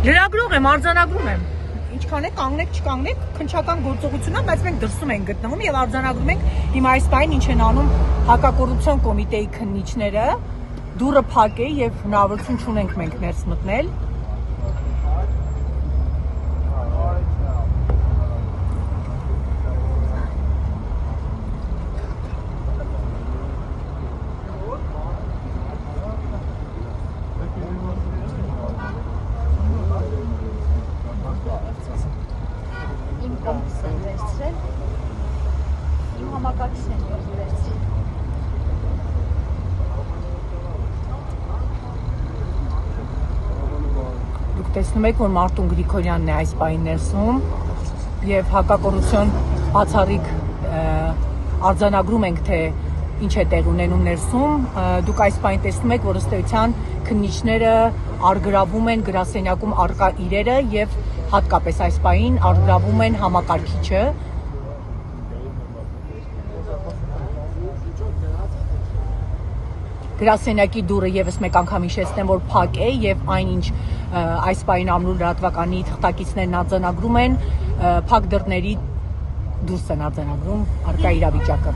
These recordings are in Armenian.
Լրագրող եմ, արձանագրում եմ։ Ինչքան է կանգնեք, չկանգնեք, քննչական գործողություն է, բայց մենք դրսում ենք գտնվում եւ արձանագրում ենք հիմա այս բանին ինչ են անում հակակոռուպցիոն կոմիտեի քննիչները։ Դուրը փակ է եւ հնարավորություն չունենք մենք ներս մտնել։ Դուք տեսնում եք, որ Մարտուն Գրիգորյանն է այս պահին ներսում եւ հակակոռուպցիոն բացառիկ արձանագրում ենք, թե ինչ է տեղ ունենում ներսում։ Դուք այս պահին տեսնում եք, որ ըստ էության քննիչները արգրավում են գրասենյակում առկա իրերը եւ հատկապես այս պահին արգրավում են համակարգիչը։ Գրասենյակի դուռը եւս մեկ անգամ հիշեցնեմ, որ փակ է եւ այնինչ այս պահին ամնուր լրատվականի թղթակիցներն արձանագրում են, փակ դռների դուրս են արձանագրում առկա իրավիճակը։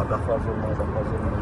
Da fazla olmaz, da fazla olmaz.